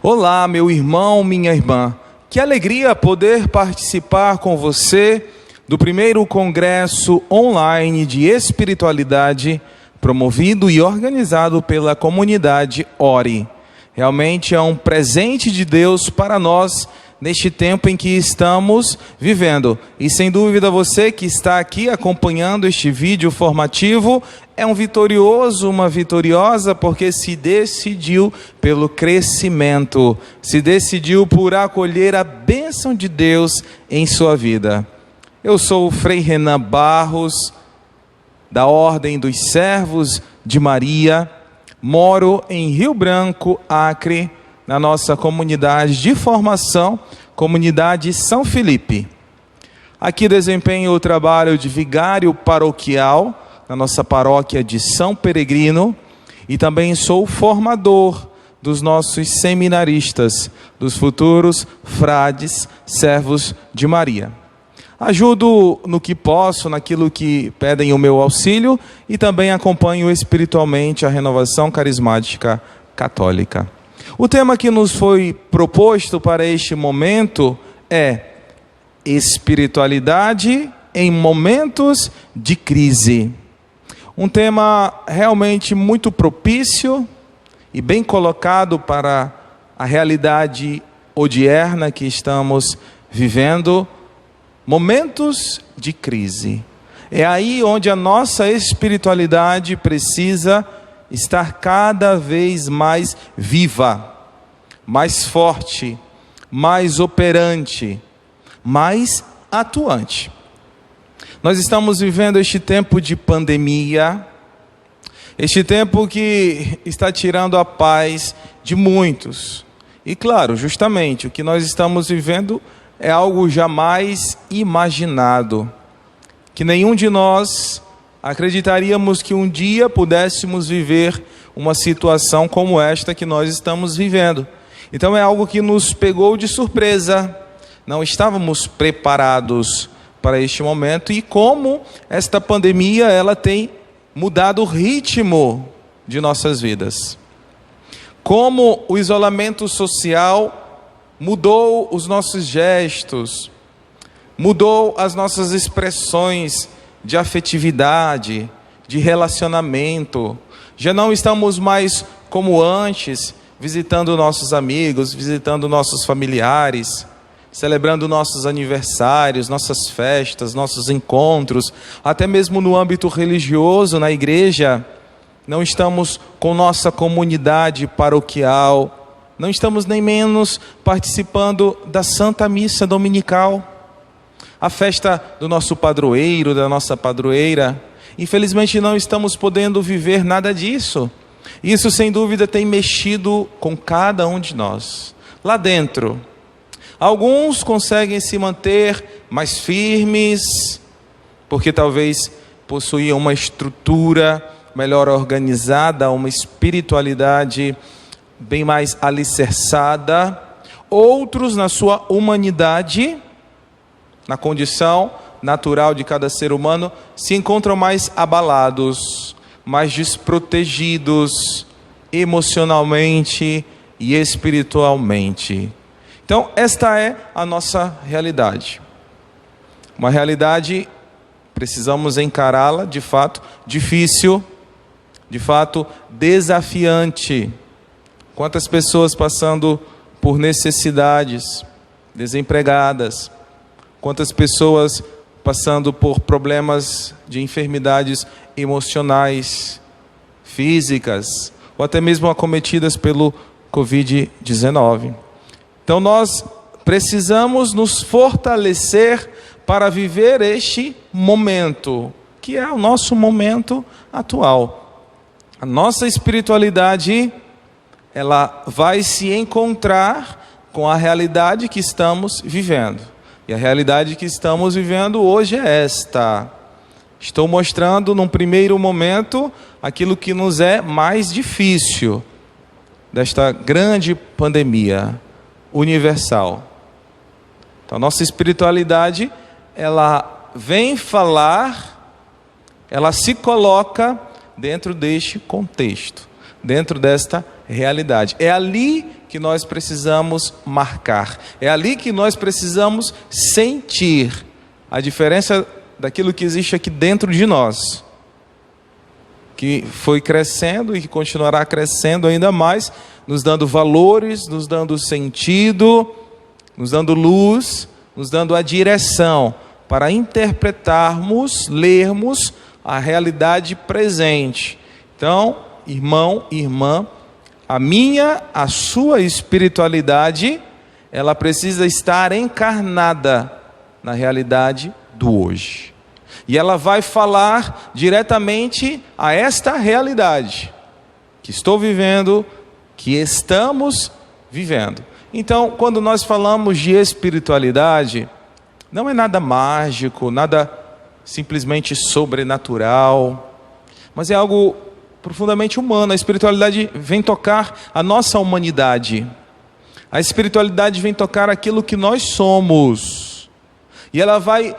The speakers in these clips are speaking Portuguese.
Olá, meu irmão, minha irmã. Que alegria poder participar com você do primeiro congresso online de espiritualidade promovido e organizado pela comunidade Ori. Realmente é um presente de Deus para nós neste tempo em que estamos vivendo. E sem dúvida você que está aqui acompanhando este vídeo formativo é um vitorioso, uma vitoriosa, porque se decidiu pelo crescimento, se decidiu por acolher a bênção de Deus em sua vida. Eu sou o Frei Renan Barros, da Ordem dos Servos de Maria, moro em Rio Branco, Acre, na nossa comunidade de formação, comunidade São Felipe. Aqui desempenho o trabalho de vigário paroquial, na nossa paróquia de São Peregrino, e também sou formador dos nossos seminaristas, dos futuros frades, servos de Maria. Ajudo no que posso, naquilo que pedem o meu auxílio, e também acompanho espiritualmente a renovação carismática católica. O tema que nos foi proposto para este momento é espiritualidade em momentos de crise. Um tema realmente muito propício e bem colocado para a realidade odierna que estamos vivendo, momentos de crise. É aí onde a nossa espiritualidade precisa estar cada vez mais viva, mais forte, mais operante, mais atuante. Nós estamos vivendo este tempo de pandemia, este tempo que está tirando a paz de muitos. E claro, justamente, o que nós estamos vivendo é algo jamais imaginado, que nenhum de nós acreditaríamos que um dia pudéssemos viver uma situação como esta que nós estamos vivendo. Então é algo que nos pegou de surpresa, não estávamos preparados para este momento, e como esta pandemia ela tem mudado o ritmo de nossas vidas. Como o isolamento social mudou os nossos gestos, mudou as nossas expressões de afetividade, de relacionamento. Já não estamos mais como antes, visitando nossos amigos, visitando nossos familiares, celebrando nossos aniversários, nossas festas, nossos encontros, até mesmo no âmbito religioso, na igreja. Não estamos com nossa comunidade paroquial, não estamos nem menos participando da Santa Missa Dominical, a festa do nosso padroeiro, da nossa padroeira. Infelizmente não estamos podendo viver nada disso. Isso sem dúvida tem mexido com cada um de nós. Lá dentro, alguns conseguem se manter mais firmes, porque talvez possuíam uma estrutura melhor organizada, uma espiritualidade bem mais alicerçada. Outros, na sua humanidade, na condição natural de cada ser humano, se encontram mais abalados, mais desprotegidos emocionalmente e espiritualmente. Então, esta é a nossa realidade. Uma realidade, precisamos encará-la, de fato, difícil, de fato, desafiante. Quantas pessoas passando por necessidades, desempregadas, quantas pessoas passando por problemas de enfermidades emocionais, físicas, ou até mesmo acometidas pelo Covid-19. Então nós precisamos nos fortalecer para viver este momento, que é o nosso momento atual. A nossa espiritualidade, ela vai se encontrar com a realidade que estamos vivendo. E a realidade que estamos vivendo hoje é esta. Estou mostrando num primeiro momento aquilo que nos é mais difícil. desta grande pandemia universal. Então, nossa espiritualidade, ela vem falar, ela se coloca dentro deste contexto, dentro desta realidade. É ali que nós precisamos marcar, é ali que nós precisamos sentir a diferença daquilo que existe aqui dentro de nós, que foi crescendo e que continuará crescendo ainda mais, nos dando valores, nos dando sentido, nos dando luz, nos dando a direção para interpretarmos, lermos a realidade presente. Então, irmão, irmã, a sua espiritualidade, ela precisa estar encarnada na realidade do hoje. E ela vai falar diretamente a esta realidade que estou vivendo, que estamos vivendo. Então, quando nós falamos de espiritualidade, não é nada mágico, nada simplesmente sobrenatural, mas é algo profundamente humano. A espiritualidade vem tocar a nossa humanidade. A espiritualidade vem tocar aquilo que nós somos. E ela vai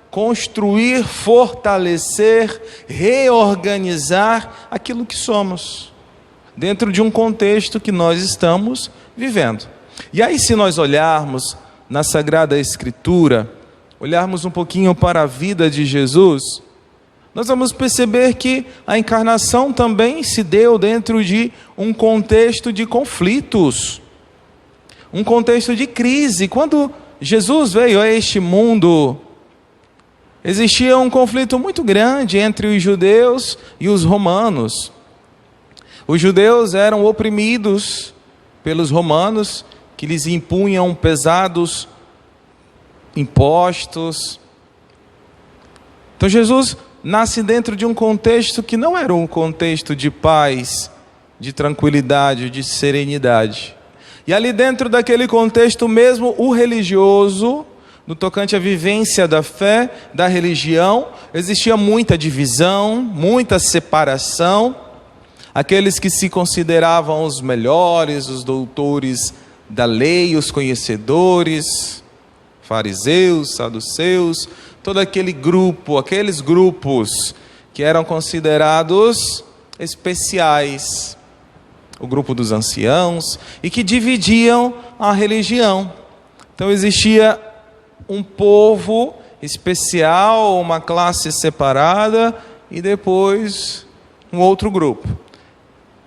construir, fortalecer, reorganizar aquilo que somos, dentro de um contexto que nós estamos vivendo. E aí, se nós olharmos na Sagrada Escritura, olharmos um pouquinho para a vida de Jesus, nós vamos perceber que a encarnação também se deu dentro de um contexto de conflitos, um contexto de crise. Quando Jesus veio a este mundo, existia um conflito muito grande entre os judeus e os romanos. Os judeus eram oprimidos pelos romanos, que lhes impunham pesados impostos. Então Jesus nasce dentro de um contexto que não era um contexto de paz, de tranquilidade, de serenidade. E ali dentro daquele contexto mesmo, o religioso, no tocante à vivência da fé, da religião, existia muita divisão, muita separação. Aqueles que se consideravam os melhores, os doutores da lei, os conhecedores, fariseus, saduceus, todo aquele grupo, aqueles grupos que eram considerados especiais, o grupo dos anciãos, e que dividiam a religião. Então existia um povo especial, uma classe separada, e depois um outro grupo.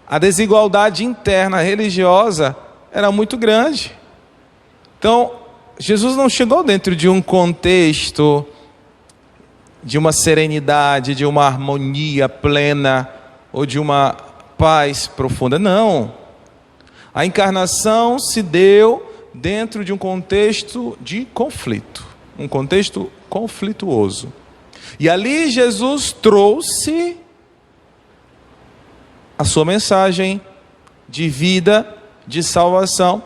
A desigualdade interna religiosa era muito grande. Então, Jesus não chegou dentro de um contexto de uma serenidade, de uma harmonia plena, ou de uma paz profunda. Não. A encarnação se deu dentro de um contexto de conflito, um contexto conflituoso. E ali Jesus trouxe a sua mensagem de vida, de salvação.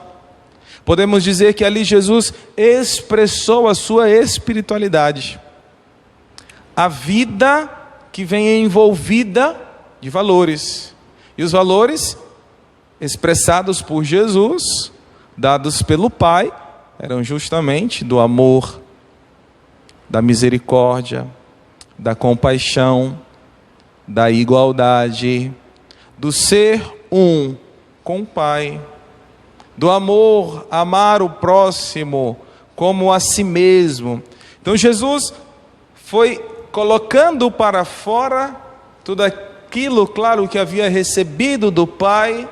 Podemos dizer que ali Jesus expressou a sua espiritualidade. A vida que vem envolvida de valores. E os valores expressados por Jesus, dados pelo Pai, eram justamente do amor, da misericórdia, da compaixão, da igualdade, do ser um com o Pai, do amor, amar o próximo como a si mesmo. Então Jesus foi colocando para fora tudo aquilo, claro, que havia recebido do Pai,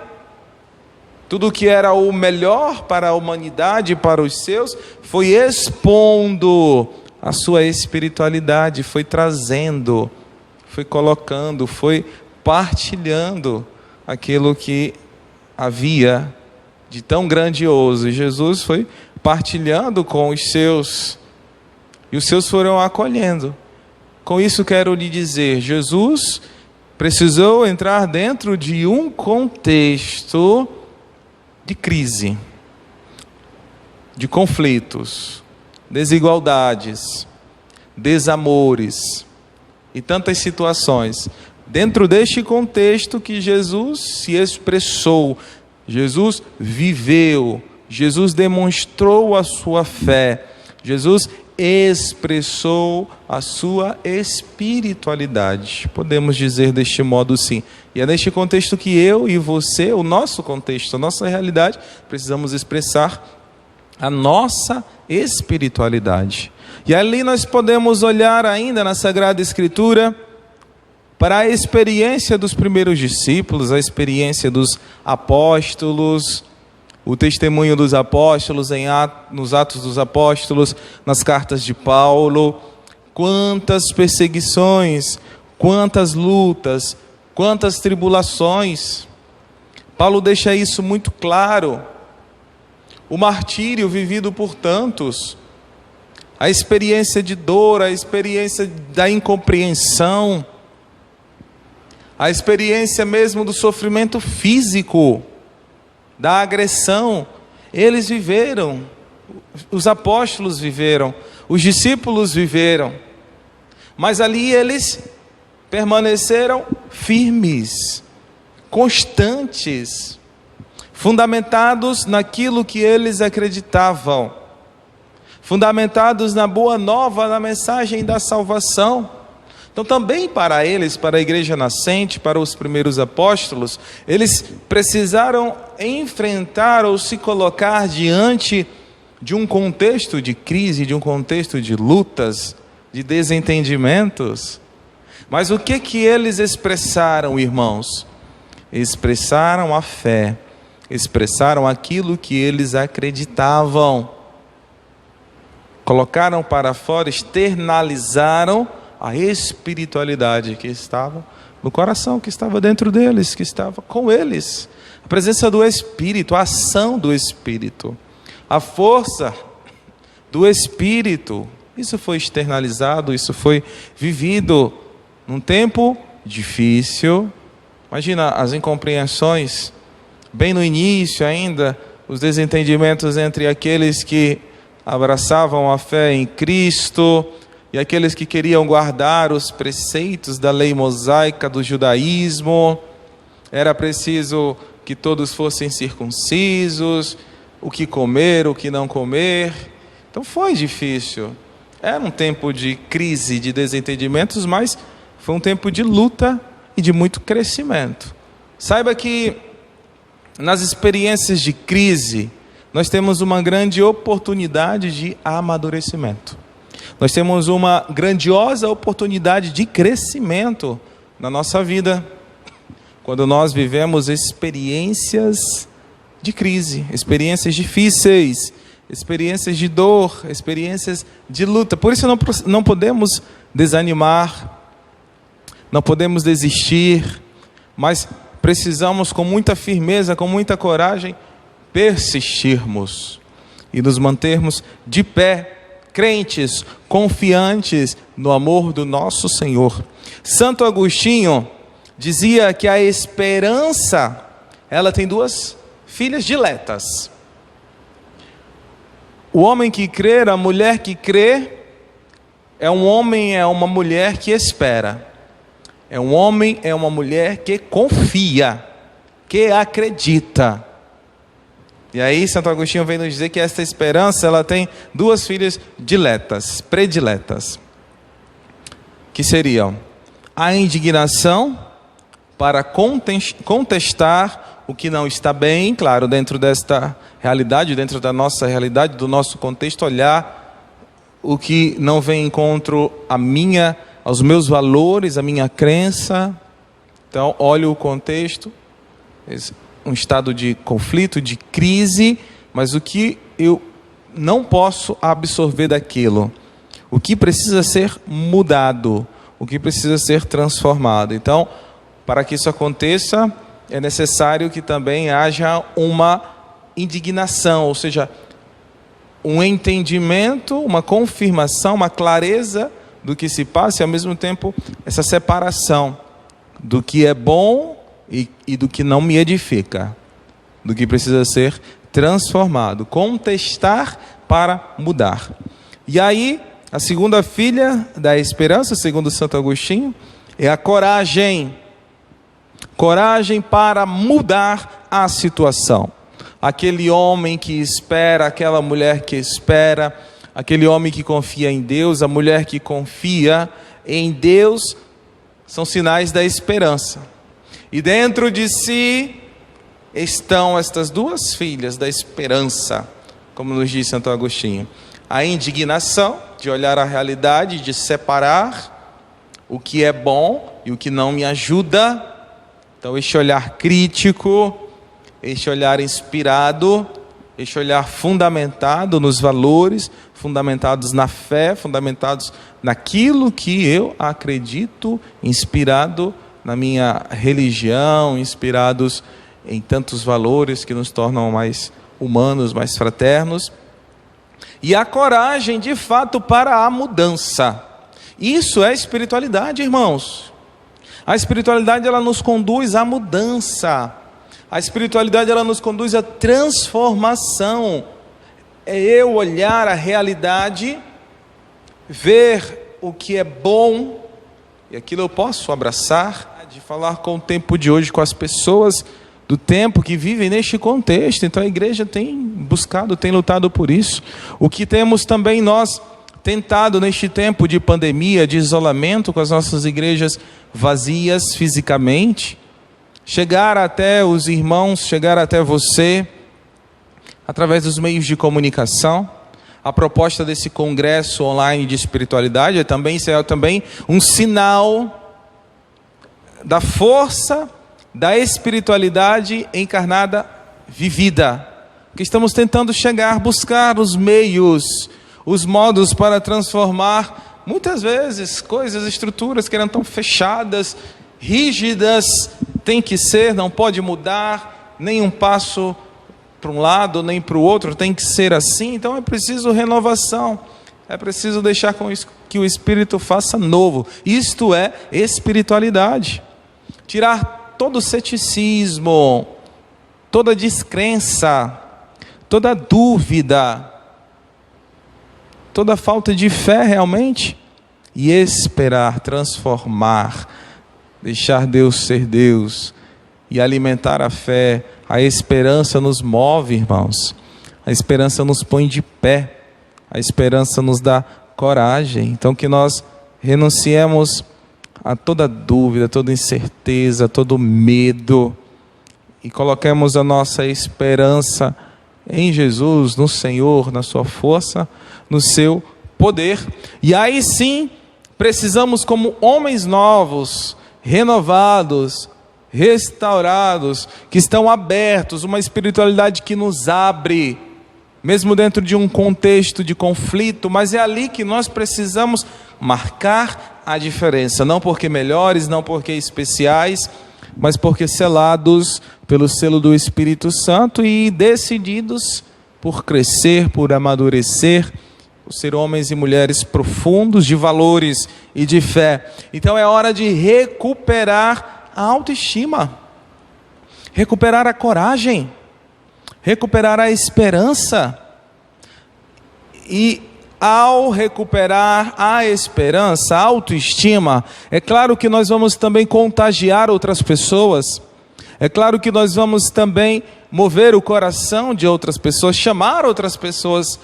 tudo que era o melhor para a humanidade, para os seus, foi expondo a sua espiritualidade, foi trazendo, foi colocando, foi partilhando aquilo que havia de tão grandioso. E Jesus foi partilhando com os seus, e os seus foram acolhendo. Com isso quero lhe dizer, Jesus precisou entrar dentro de um contexto de crise, de conflitos, desigualdades, desamores e tantas situações. Dentro deste contexto que Jesus se expressou, Jesus viveu, Jesus demonstrou a sua fé, Jesus expressou a sua espiritualidade. Podemos dizer deste modo sim. E é neste contexto que eu e você, o nosso contexto, a nossa realidade, precisamos expressar a nossa espiritualidade. E ali nós podemos olhar ainda na Sagrada Escritura para a experiência dos primeiros discípulos, a experiência dos apóstolos, o testemunho dos apóstolos nos Atos dos Apóstolos, nas cartas de Paulo. Quantas perseguições, quantas lutas, quantas tribulações. Paulo deixa isso muito claro. O martírio vivido por tantos, a experiência de dor, a experiência da incompreensão, a experiência mesmo do sofrimento físico, da agressão, eles viveram, os apóstolos viveram, os discípulos viveram, mas ali eles permaneceram firmes, constantes, fundamentados naquilo que eles acreditavam, fundamentados na boa nova, na mensagem da salvação. Então também para eles, para a igreja nascente, para os primeiros apóstolos, eles precisaram enfrentar ou se colocar diante de um contexto de crise, de um contexto de lutas, de desentendimentos. Mas o que eles expressaram, irmãos? Expressaram a fé, expressaram aquilo que eles acreditavam, colocaram para fora, externalizaram a espiritualidade que estava no coração, que estava dentro deles, que estava com eles. A presença do Espírito, a ação do Espírito, a força do Espírito. Isso foi externalizado, isso foi vivido num tempo difícil. Imagina as incompreensões, bem no início ainda, os desentendimentos entre aqueles que abraçavam a fé em Cristo e aqueles que queriam guardar os preceitos da lei mosaica do judaísmo. Era preciso que todos fossem circuncisos, o que comer, o que não comer. Então foi difícil. Era um tempo de crise, de desentendimentos, mas foi um tempo de luta e de muito crescimento. Saiba que nas experiências de crise, nós temos uma grande oportunidade de amadurecimento. Nós temos uma grandiosa oportunidade de crescimento na nossa vida, quando nós vivemos experiências de crise, experiências difíceis, experiências de dor, experiências de luta. Por isso não podemos desanimar, não podemos desistir, mas precisamos com muita firmeza, com muita coragem, persistirmos e nos mantermos de pé, crentes, confiantes no amor do nosso Senhor. Santo Agostinho dizia que a esperança, ela tem duas filhas diletas. O homem que crê, a mulher que crê, é um homem, é uma mulher que espera. É um homem, é uma mulher que confia, que acredita. E aí Santo Agostinho vem nos dizer que esta esperança, ela tem duas filhas diletas, prediletas, que seriam a indignação para contestar o que não está bem, claro, dentro desta realidade, dentro da nossa realidade, do nosso contexto, olhar o que não vem encontro aos meus valores, à minha crença. Então, olho o contexto, um estado de conflito, de crise, mas o que eu não posso absorver daquilo, o que precisa ser mudado, o que precisa ser transformado. Então, para que isso aconteça, é necessário que também haja uma indignação, ou seja, um entendimento, uma confirmação, uma clareza do que se passa e ao mesmo tempo essa separação do que é bom e do que não me edifica, do que precisa ser transformado, contestar para mudar. E aí, a segunda filha da esperança, segundo Santo Agostinho, é a coragem. Coragem para mudar a situação. Aquele homem que espera, aquela mulher que espera, aquele homem que confia em Deus, a mulher que confia em Deus, são sinais da esperança. E dentro de si estão estas duas filhas da esperança, como nos diz Santo Agostinho. A indignação de olhar a realidade, de separar o que é bom e o que não me ajuda. Então, este olhar crítico, este olhar inspirado, este olhar fundamentado nos valores, fundamentados na fé, fundamentados naquilo que eu acredito, inspirado na minha religião, inspirados em tantos valores que nos tornam mais humanos, mais fraternos. E a coragem, de fato, para a mudança. Isso é espiritualidade, irmãos. A espiritualidade, ela nos conduz à mudança. A espiritualidade, ela nos conduz à transformação. É eu olhar a realidade, ver o que é bom, e aquilo eu posso abraçar, de falar com o tempo de hoje, com as pessoas do tempo que vivem neste contexto. Então a igreja tem buscado, tem lutado por isso. O que temos também nós tentado neste tempo de pandemia, de isolamento, com as nossas igrejas vazias fisicamente, chegar até os irmãos, chegar até você, através dos meios de comunicação. A proposta desse congresso online de espiritualidade é também um sinal da força da espiritualidade encarnada, vivida, que estamos tentando buscar os meios, os modos para transformar, muitas vezes, coisas, estruturas que eram tão fechadas, rígidas, tem que ser, não pode mudar, nem um passo para um lado, nem para o outro, tem que ser assim. Então é preciso renovação, é preciso deixar que o Espírito faça novo. Isto é espiritualidade. Tirar todo ceticismo, toda descrença, toda dúvida, toda falta de fé realmente, e esperar, transformar, deixar Deus ser Deus e alimentar a fé. A esperança nos move, irmãos. A esperança nos põe de pé. A esperança nos dá coragem. Então que nós renunciemos a toda dúvida, toda incerteza, todo medo, e coloquemos a nossa esperança em Jesus, no Senhor, na sua força, no seu poder. E aí sim, precisamos, como homens novos, renovados, restaurados, que estão abertos, uma espiritualidade que nos abre, mesmo dentro de um contexto de conflito, mas é ali que nós precisamos marcar a diferença, não porque melhores, não porque especiais, mas porque selados pelo selo do Espírito Santo e decididos por crescer, por amadurecer, por ser homens e mulheres profundos de valores e de fé. Então é hora de recuperar a autoestima, recuperar a coragem, recuperar a esperança. E ao recuperar a esperança, a autoestima, é claro que nós vamos também contagiar outras pessoas, é claro que nós vamos também mover o coração de outras pessoas, chamar outras pessoas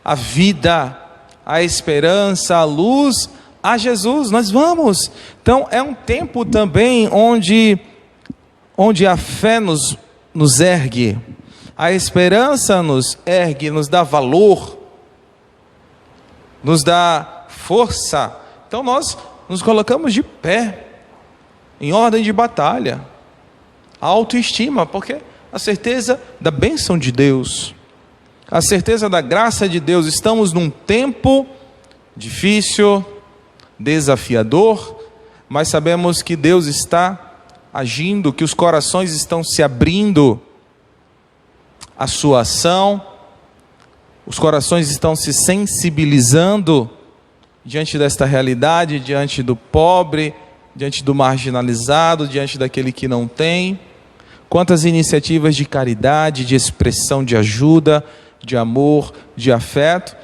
à vida, à esperança, à luz, a Jesus. Nós vamos. Então é um tempo também onde a fé nos ergue, a esperança nos ergue, nos dá valor, nos dá força. Então nós nos colocamos de pé, em ordem de batalha. A autoestima, porque a certeza da bênção de Deus, a certeza da graça de Deus. Estamos num tempo difícil, desafiador, mas sabemos que Deus está agindo, que os corações estão se abrindo à sua ação, os corações estão se sensibilizando diante desta realidade, diante do pobre, diante do marginalizado, diante daquele que não tem. Quantas iniciativas de caridade, de expressão de ajuda, de amor, de afeto.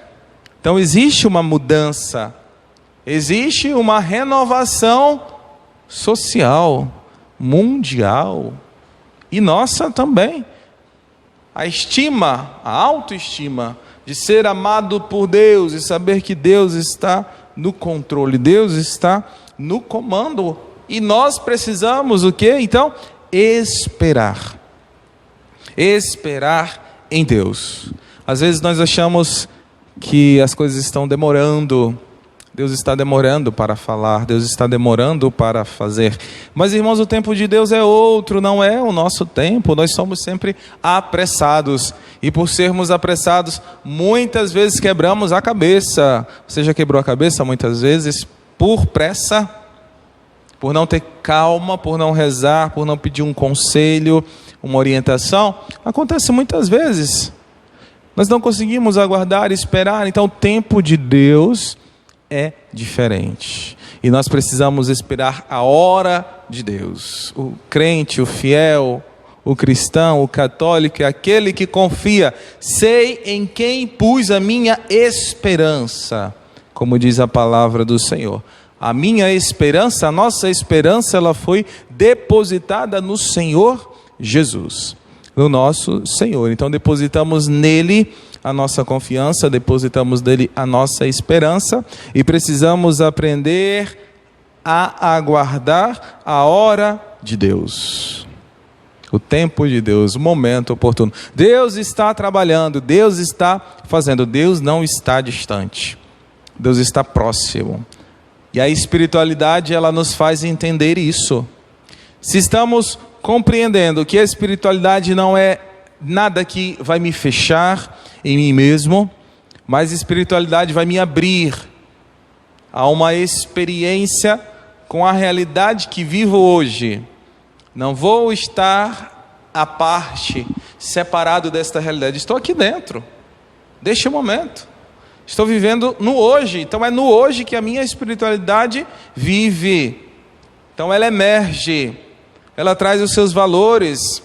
Então existe uma mudança, existe uma renovação social, mundial, e nossa também. A estima, a autoestima de ser amado por Deus e saber que Deus está no controle, Deus está no comando. E nós precisamos o quê? Então, esperar. Esperar em Deus. Às vezes nós achamos que as coisas estão demorando. Deus está demorando para falar, Deus está demorando para fazer. Mas, irmãos, o tempo de Deus é outro, não é o nosso tempo. Nós somos sempre apressados. E por sermos apressados, muitas vezes quebramos a cabeça. Você já quebrou a cabeça muitas vezes por pressa? Por não ter calma, por não rezar, por não pedir um conselho, uma orientação? Acontece muitas vezes. Nós não conseguimos aguardar e esperar. Então, o tempo de Deus é diferente. E nós precisamos esperar a hora de Deus. O crente, o fiel, o cristão, o católico é aquele que confia. Sei em quem pus a minha esperança. Como diz a palavra do Senhor. A minha esperança, a nossa esperança, ela foi depositada no Senhor Jesus. No nosso Senhor. Então depositamos nele a nossa confiança, depositamos nele a nossa esperança e precisamos aprender a aguardar a hora de Deus. O tempo de Deus, o momento oportuno. Deus está trabalhando, Deus está fazendo, Deus não está distante. Deus está próximo. E a espiritualidade, ela nos faz entender isso. Se estamos compreendendo que a espiritualidade não é nada que vai me fechar em mim mesmo, mas a espiritualidade vai me abrir a uma experiência com a realidade que vivo hoje. Não vou estar à parte, separado desta realidade. Estou aqui dentro, deste momento. Estou vivendo no hoje. Então é no hoje que a minha espiritualidade vive. Então ela emerge. Ela traz os seus valores,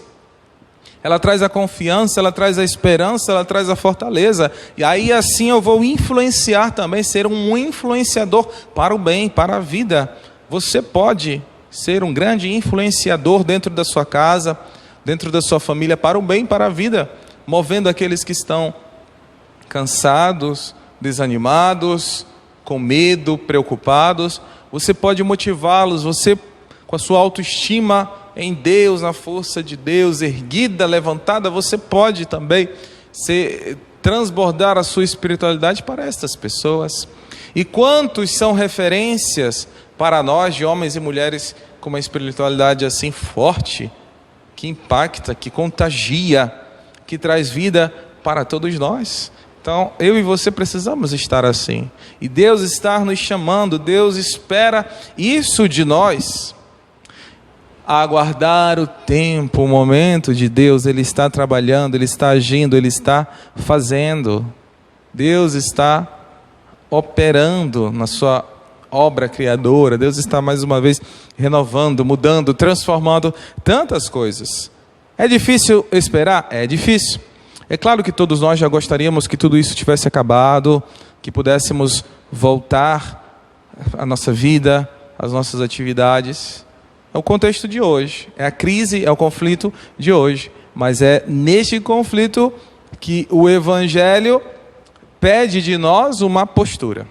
ela traz a confiança, ela traz a esperança, ela traz a fortaleza. E aí assim eu vou influenciar também, ser um influenciador para o bem, para a vida. Você pode ser um grande influenciador dentro da sua casa, dentro da sua família, para o bem, para a vida. Movendo aqueles que estão cansados, desanimados, com medo, preocupados. Você pode motivá-los, você com a sua autoestima em Deus, na força de Deus, erguida, levantada, você pode também transbordar a sua espiritualidade para estas pessoas. E quantos são referências para nós, de homens e mulheres com uma espiritualidade assim forte, que impacta, que contagia, que traz vida para todos nós. Então, eu e você precisamos estar assim. E Deus está nos chamando, Deus espera isso de nós. A aguardar o tempo, o momento de Deus. Ele está trabalhando, Ele está agindo, Ele está fazendo. Deus está operando na sua obra criadora. Deus está mais uma vez renovando, mudando, transformando tantas coisas. É difícil esperar? É difícil. É claro que todos nós já gostaríamos que tudo isso tivesse acabado, que pudéssemos voltar à nossa vida, às nossas atividades. É o contexto de hoje, é a crise, é o conflito de hoje. Mas é neste conflito que o Evangelho pede de nós uma postura.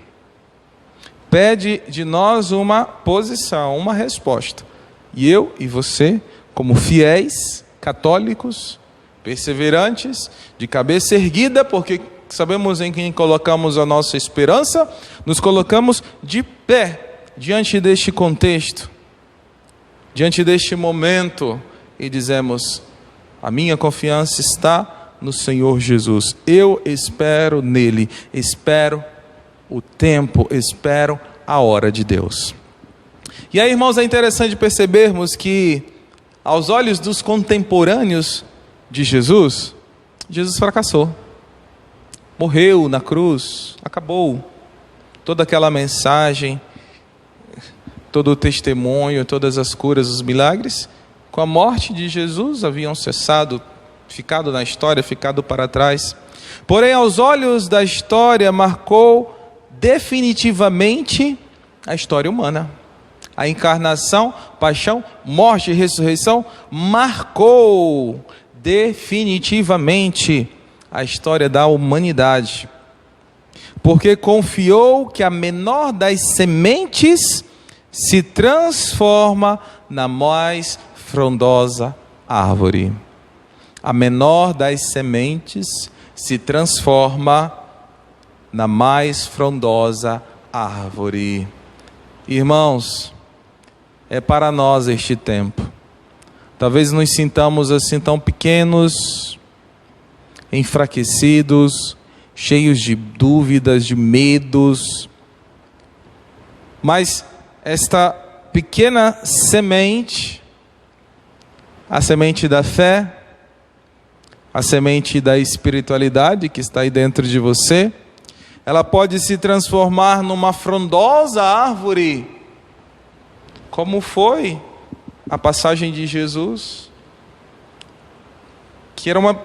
Pede de nós uma posição, uma resposta. E eu e você, como fiéis, católicos, perseverantes, de cabeça erguida, porque sabemos em quem colocamos a nossa esperança, nos colocamos de pé diante deste contexto, diante deste momento, e dizemos: a minha confiança está no Senhor Jesus. Eu espero nele, espero o tempo, espero a hora de Deus. E aí, irmãos, é interessante percebermos que, aos olhos dos contemporâneos de Jesus, Jesus fracassou. Morreu na cruz, acabou. Toda aquela mensagem, todo o testemunho, todas as curas, os milagres, com a morte de Jesus haviam cessado, ficado na história, ficado para trás. Porém, aos olhos da história, marcou definitivamente a história humana. A encarnação, paixão, morte e ressurreição marcou definitivamente a história da humanidade, porque confiou que a menor das sementes se transforma na mais frondosa árvore. A menor das sementes se transforma na mais frondosa árvore. Irmãos, é para nós este tempo. Talvez nos sintamos assim tão pequenos, enfraquecidos, cheios de dúvidas, de medos. Mas esta pequena semente, a semente da fé, a semente da espiritualidade que está aí dentro de você, ela pode se transformar numa frondosa árvore, como foi a passagem de Jesus, que era uma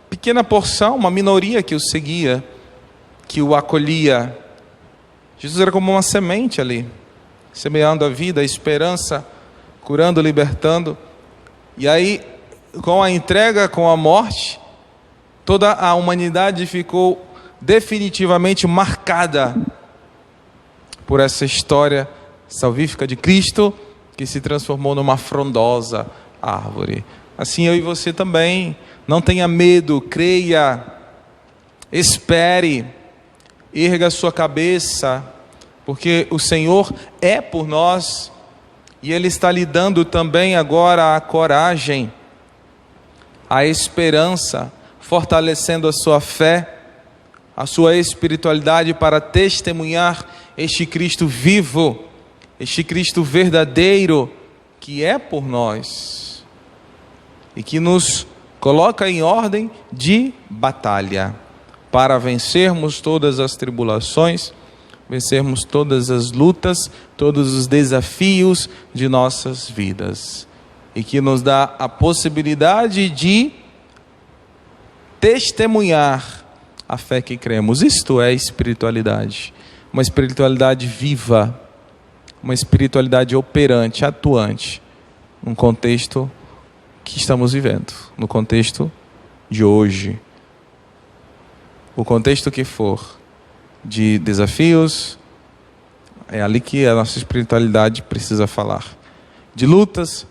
pequena porção, uma minoria que o seguia, que o acolhia. Jesus era como uma semente ali, semeando a vida, a esperança, curando, libertando. E aí, com a entrega, com a morte, toda a humanidade ficou definitivamente marcada por essa história salvífica de Cristo, que se transformou numa frondosa árvore. Assim eu e você também. Não tenha medo, creia, espere, erga a sua cabeça, porque o Senhor é por nós, e Ele está lhe dando também agora a coragem, a esperança, fortalecendo a sua fé, a sua espiritualidade para testemunhar este Cristo vivo, este Cristo verdadeiro, que é por nós, e que nos coloca em ordem de batalha, para vencermos todas as tribulações, vencermos todas as lutas, todos os desafios de nossas vidas, e que nos dá a possibilidade de testemunhar a fé que cremos. Isto é espiritualidade, uma espiritualidade viva, uma espiritualidade operante, atuante, num contexto que estamos vivendo, no contexto de hoje, o contexto que for, de desafios, é ali que a nossa espiritualidade precisa falar. De lutas,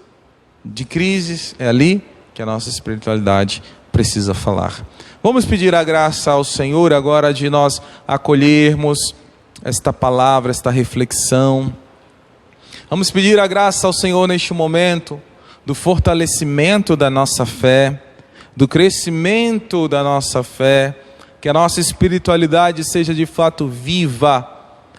de crises, é ali que a nossa espiritualidade precisa falar. Vamos pedir a graça ao Senhor agora de nós acolhermos esta palavra, esta reflexão. Vamos pedir a graça ao Senhor neste momento, do fortalecimento da nossa fé, do crescimento da nossa fé, que a nossa espiritualidade seja de fato viva,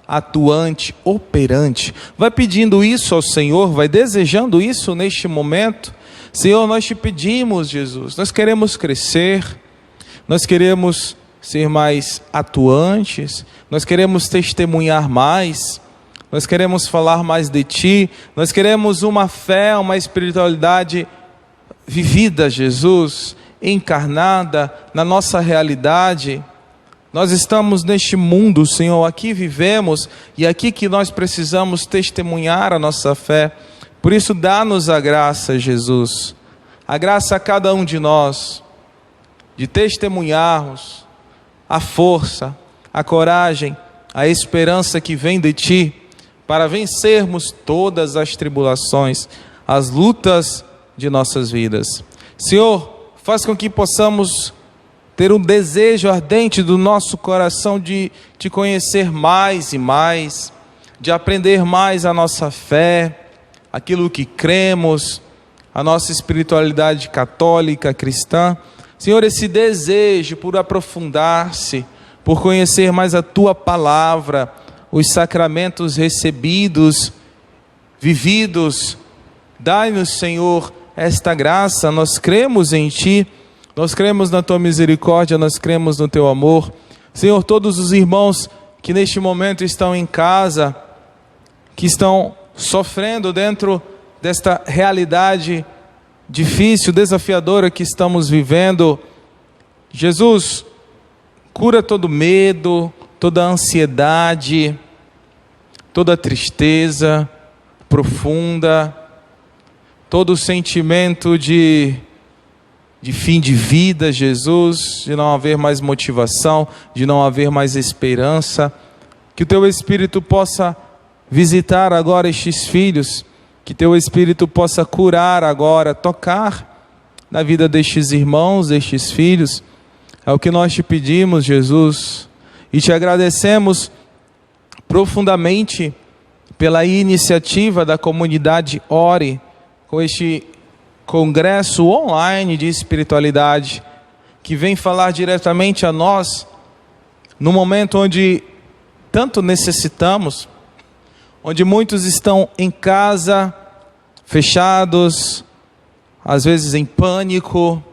atuante, operante. Vai pedindo isso ao Senhor, vai desejando isso neste momento. Senhor, nós te pedimos, Jesus, nós queremos crescer, nós queremos ser mais atuantes, nós queremos testemunhar mais, nós queremos falar mais de Ti, nós queremos uma fé, uma espiritualidade vivida, Jesus, encarnada na nossa realidade. Nós estamos neste mundo, Senhor, aqui vivemos e aqui que nós precisamos testemunhar a nossa fé. Por isso, dá-nos a graça, Jesus, a graça a cada um de nós, de testemunharmos a força, a coragem, a esperança que vem de Ti, para vencermos todas as tribulações, as lutas de nossas vidas. Senhor, faz com que possamos ter um desejo ardente do nosso coração de Te conhecer mais e mais, de aprender mais a nossa fé, aquilo que cremos, a nossa espiritualidade católica, cristã. Senhor, esse desejo por aprofundar-se, por conhecer mais a Tua palavra, os sacramentos recebidos, vividos, dai-nos, Senhor, esta graça. Nós cremos em Ti, nós cremos na Tua misericórdia, nós cremos no Teu amor. Senhor, todos os irmãos que neste momento estão em casa, que estão sofrendo dentro desta realidade difícil, desafiadora que estamos vivendo, Jesus, cura todo medo, toda ansiedade, toda tristeza, profunda, todo o sentimento de fim de vida, Jesus, de não haver mais motivação, de não haver mais esperança. Que o Teu Espírito possa visitar agora estes filhos, que Teu Espírito possa curar agora, tocar na vida destes irmãos, destes filhos. É o que nós Te pedimos, Jesus, e Te agradecemos profundamente pela iniciativa da comunidade Ore, com este congresso online de espiritualidade, que vem falar diretamente a nós, no momento onde tanto necessitamos, onde muitos estão em casa, fechados, às vezes em pânico,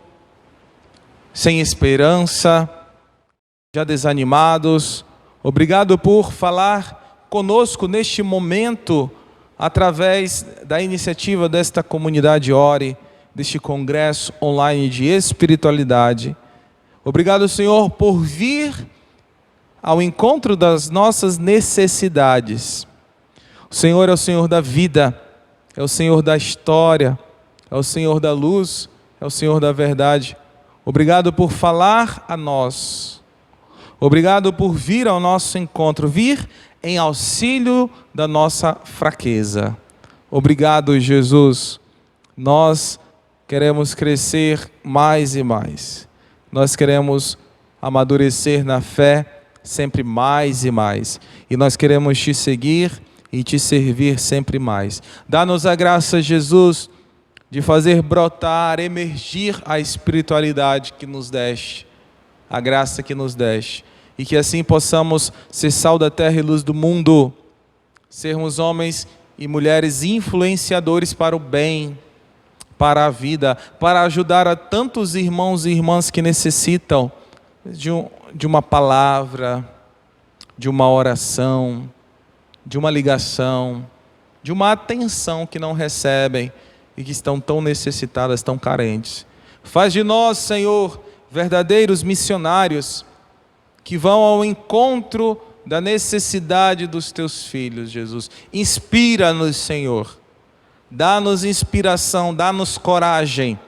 sem esperança, já desanimados. Obrigado por falar conosco neste momento, através da iniciativa desta comunidade Ore, deste congresso online de espiritualidade. Obrigado, Senhor, por vir ao encontro das nossas necessidades. O Senhor é o Senhor da vida, é o Senhor da história, é o Senhor da luz, é o Senhor da verdade. Obrigado por falar a nós. Obrigado por vir ao nosso encontro, vir em auxílio da nossa fraqueza. Obrigado, Jesus. Nós queremos crescer mais e mais. Nós queremos amadurecer na fé sempre mais e mais. E nós queremos Te seguir e Te servir sempre mais. Dá-nos a graça, Jesus, de fazer brotar, emergir a espiritualidade que nos deste, a graça que nos deste. E que assim possamos ser sal da terra e luz do mundo, sermos homens e mulheres influenciadores para o bem, para a vida, para ajudar a tantos irmãos e irmãs que necessitam de uma palavra, de uma oração, de uma ligação, de uma atenção que não recebem e que estão tão necessitadas, tão carentes. Faz de nós, Senhor, verdadeiros missionários, que vão ao encontro da necessidade dos Teus filhos, Jesus. Inspira-nos, Senhor. Dá-nos inspiração, dá-nos coragem,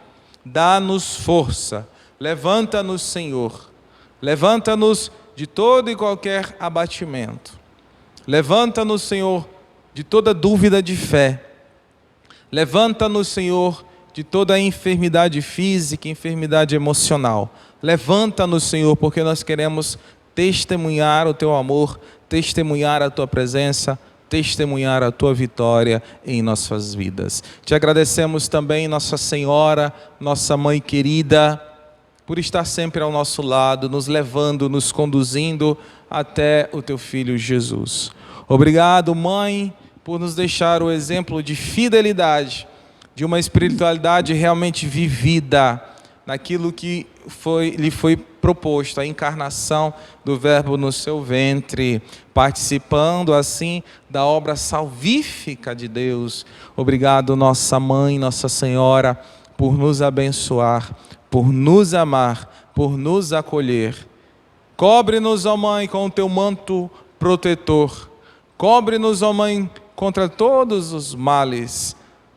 dá-nos força. Levanta-nos, Senhor. Levanta-nos de todo e qualquer abatimento. Levanta-nos, Senhor, de toda dúvida de fé. Levanta-nos, Senhor, de toda enfermidade física, enfermidade emocional. Levanta-nos, Senhor, porque nós queremos testemunhar o Teu amor, testemunhar a Tua presença, testemunhar a Tua vitória em nossas vidas. Te agradecemos também, Nossa Senhora, nossa Mãe querida, por estar sempre ao nosso lado, nos levando, nos conduzindo até o Teu Filho Jesus. Obrigado, Mãe, por nos deixar o exemplo de fidelidade, de uma espiritualidade realmente vivida, naquilo que lhe foi proposto, a encarnação do Verbo no seu ventre, participando assim da obra salvífica de Deus. Obrigado, nossa Mãe, Nossa Senhora, por nos abençoar, por nos amar, por nos acolher. Cobre-nos, ó Mãe, com o Teu manto protetor. Cobre-nos, ó Mãe, contra todos os males.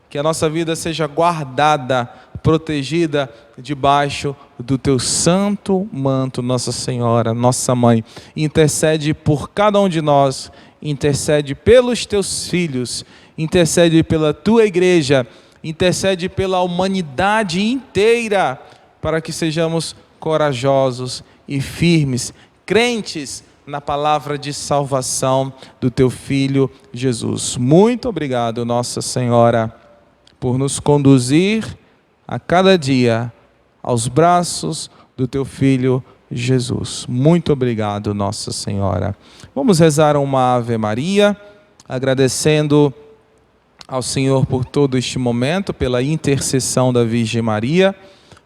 Que a nossa vida seja guardada, protegida debaixo do Teu santo manto, Nossa Senhora, nossa Mãe. Intercede por cada um de nós, intercede pelos Teus filhos, intercede pela Tua igreja, intercede pela humanidade inteira, para que sejamos corajosos e firmes, crentes na palavra de salvação do Teu Filho Jesus. Muito obrigado, Nossa Senhora, por nos conduzir a cada dia aos braços do Teu Filho Jesus. Muito obrigado, Nossa Senhora. Vamos rezar uma Ave Maria, agradecendo ao Senhor por todo este momento, pela intercessão da Virgem Maria.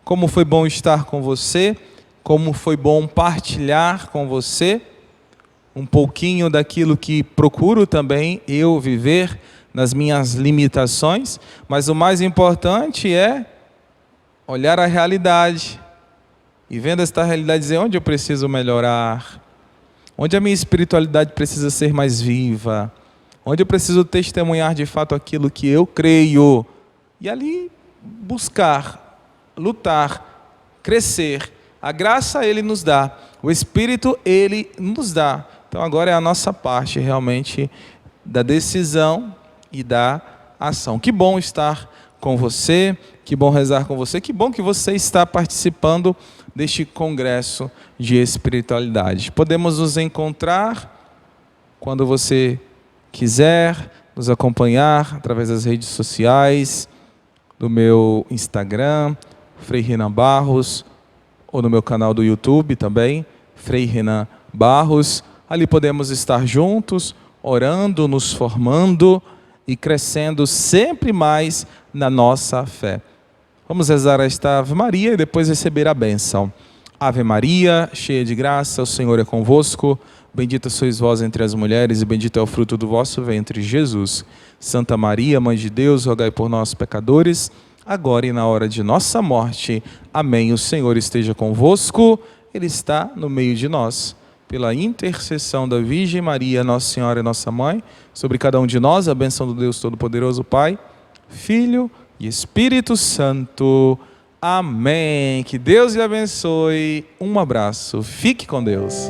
Como foi bom estar com você, como foi bom partilhar com você um pouquinho daquilo que procuro também eu viver nas minhas limitações, mas o mais importante é olhar a realidade e, vendo esta realidade, dizer onde eu preciso melhorar, onde a minha espiritualidade precisa ser mais viva, onde eu preciso testemunhar de fato aquilo que eu creio. E ali buscar, lutar, crescer. A graça Ele nos dá, o Espírito Ele nos dá. Então agora é a nossa parte realmente da decisão e da ação. Que bom estar com você, que bom rezar com você, que bom que você está participando deste congresso de espiritualidade. Podemos nos encontrar quando você quiser, nos acompanhar através das redes sociais, do meu Instagram, Frei Renan Barros, ou no meu canal do YouTube também, Frei Renan Barros. Ali podemos estar juntos, orando, nos formando e crescendo sempre mais na nossa fé. Vamos rezar esta Ave Maria e depois receber a bênção. Ave Maria, cheia de graça, o Senhor é convosco. Bendita sois vós entre as mulheres e bendito é o fruto do vosso ventre, Jesus. Santa Maria, Mãe de Deus, rogai por nós, pecadores, agora e na hora de nossa morte. Amém. O Senhor esteja convosco, Ele está no meio de nós. Pela intercessão da Virgem Maria, Nossa Senhora e Nossa Mãe, sobre cada um de nós, a bênção do Deus Todo-Poderoso, Pai, Filho e Espírito Santo. Amém. Que Deus lhe abençoe. Um abraço. Fique com Deus.